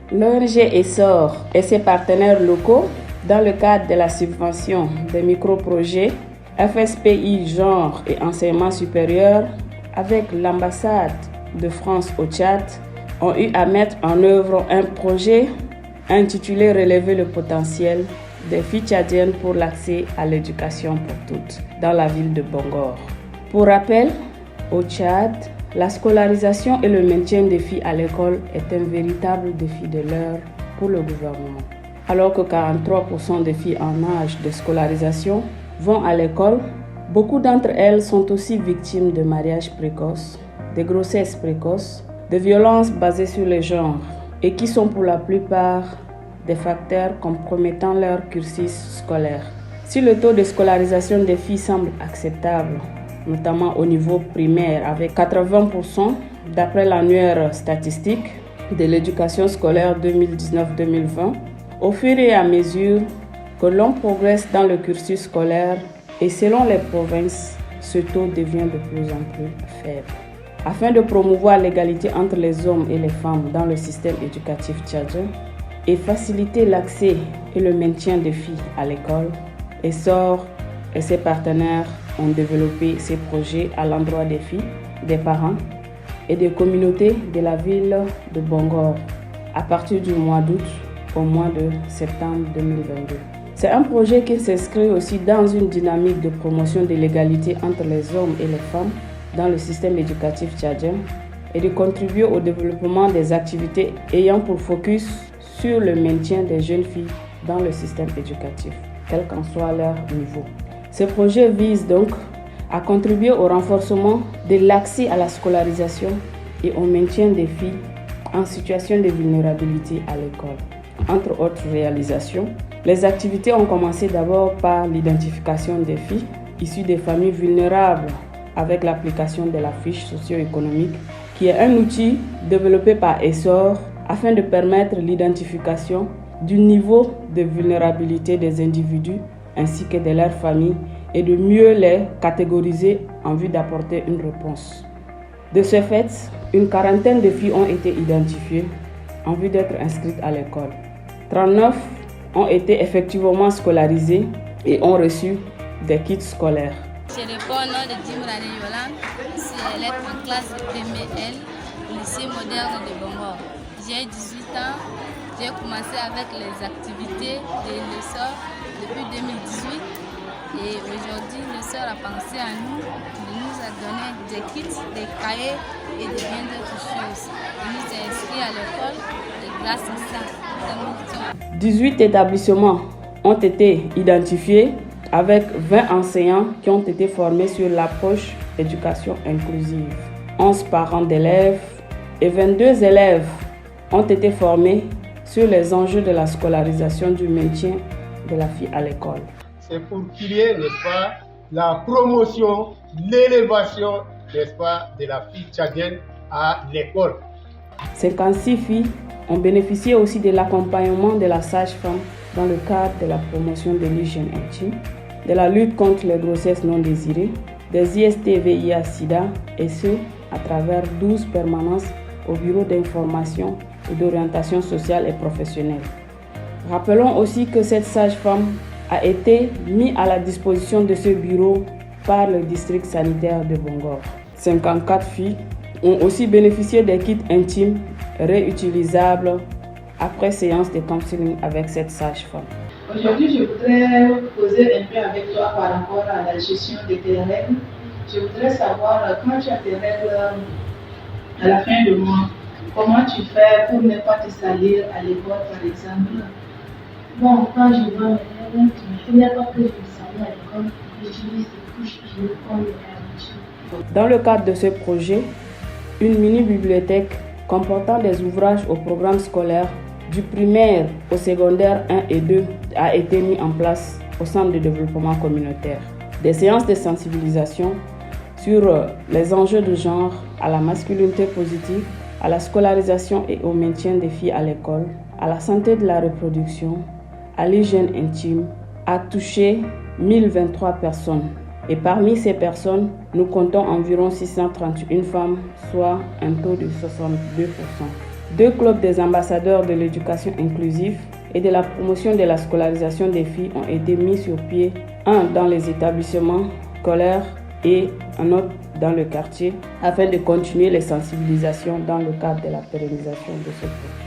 L'ONG Essor et ses partenaires locaux, dans le cadre de la subvention des micro-projets FSPI Genre et Enseignement Supérieur, avec l'ambassade de France au Tchad, ont eu à mettre en œuvre un projet intitulé Relever le potentiel des filles tchadiennes pour l'accès à l'éducation pour toutes dans la ville de Bongor. Pour rappel, au Tchad, la scolarisation et le maintien des filles à l'école est un véritable défi de l'heure pour le gouvernement. Alors que 43% des filles en âge de scolarisation vont à l'école, beaucoup d'entre elles sont aussi victimes de mariages précoces, de grossesses précoces, de violences basées sur le genre et qui sont pour la plupart des facteurs compromettant leur cursus scolaire. Si le taux de scolarisation des filles semble acceptable, notamment au niveau primaire avec 80% d'après l'annuaire statistique de l'éducation scolaire 2019-2020, au fur et à mesure que l'on progresse dans le cursus scolaire et selon les provinces, ce taux devient de plus en plus faible. Afin de promouvoir l'égalité entre les hommes et les femmes dans le système éducatif tchadien et faciliter l'accès et le maintien des filles à l'école, Essor et ses partenaires ont développé ces projets à l'endroit des filles, des parents et des communautés de la ville de Bongor à partir du mois d'août au mois de septembre 2022. C'est un projet qui s'inscrit aussi dans une dynamique de promotion de l'égalité entre les hommes et les femmes dans le système éducatif tchadien et de contribuer au développement des activités ayant pour focus sur le maintien des jeunes filles dans le système éducatif, quel qu'en soit leur niveau. Ce projet vise donc à contribuer au renforcement de l'accès à la scolarisation et au maintien des filles en situation de vulnérabilité à l'école. Entre autres réalisations, les activités ont commencé d'abord par l'identification des filles issues des familles vulnérables avec l'application de la fiche socio-économique, qui est un outil développé par Essor afin de permettre l'identification du niveau de vulnérabilité des individus ainsi que de leurs familles et de mieux les catégoriser en vue d'apporter une réponse. De ce fait, une quarantaine de filles ont été identifiées en vue d'être inscrites à l'école. 39 ont été effectivement scolarisées et ont reçu des kits scolaires. Je réponds au nom de Dimrane Yolande, je suis élève en classe de PML au lycée moderne de Bongor. J'ai 18 ans, j'ai commencé avec les activités de l'Essor depuis 2018 et aujourd'hui l'Essor a pensé à nous, il nous a donné des kits, des cahiers et de bien d'autres choses. Il nous a inscrits à l'école et grâce à ça, nous sommes... 18 établissements ont été identifiés avec 20 enseignants qui ont été formés sur l'approche éducation inclusive. 11 parents d'élèves et 22 élèves ont été formés sur les enjeux de la scolarisation du maintien de la fille à l'école. C'est pour qu'il y ait, n'est-ce pas, la promotion, l'élévation, n'est-ce pas, de la fille tchadienne à l'école. 56 filles ont bénéficié aussi de l'accompagnement de la sage-femme dans le cadre de la promotion de l'hygiène intime, de la lutte contre les grossesses non désirées, des IST-VIH-Sida et ce, à travers 12 permanences au bureau d'information et d'orientation sociale et professionnelle. Rappelons aussi que cette sage-femme a été mise à la disposition de ce bureau par le district sanitaire de Bongor. 54 filles ont aussi bénéficié des kits intimes réutilisables après séance de counseling avec cette sage-femme. Aujourd'hui, je voudrais causer un peu avec toi par rapport à la gestion de tes règles. Je voudrais savoir quand tu as tes règles à la fin du mois, comment tu fais pour ne pas te salir à l'école, par exemple? Bon, quand je vois mes règles, je ne fais pas que je me salis à l'école, j'utilise des couches pieds comme l'habitude. Dans le cadre de ce projet, une mini-bibliothèque comportant des ouvrages au programme scolaire du primaire au secondaire 1 et 2 a été mise en place au centre de développement communautaire. Des séances de sensibilisation sur les enjeux de genre, à la masculinité positive, à la scolarisation et au maintien des filles à l'école, à la santé de la reproduction, à l'hygiène intime, a touché 1023 personnes. Et parmi ces personnes, nous comptons environ 631 femmes, soit un taux de 62%. 2 clubs des ambassadeurs de l'éducation inclusive et de la promotion de la scolarisation des filles ont été mis sur pied, un dans les établissements scolaires et un autre dans le quartier, afin de continuer les sensibilisations dans le cadre de la pérennisation de ce projet.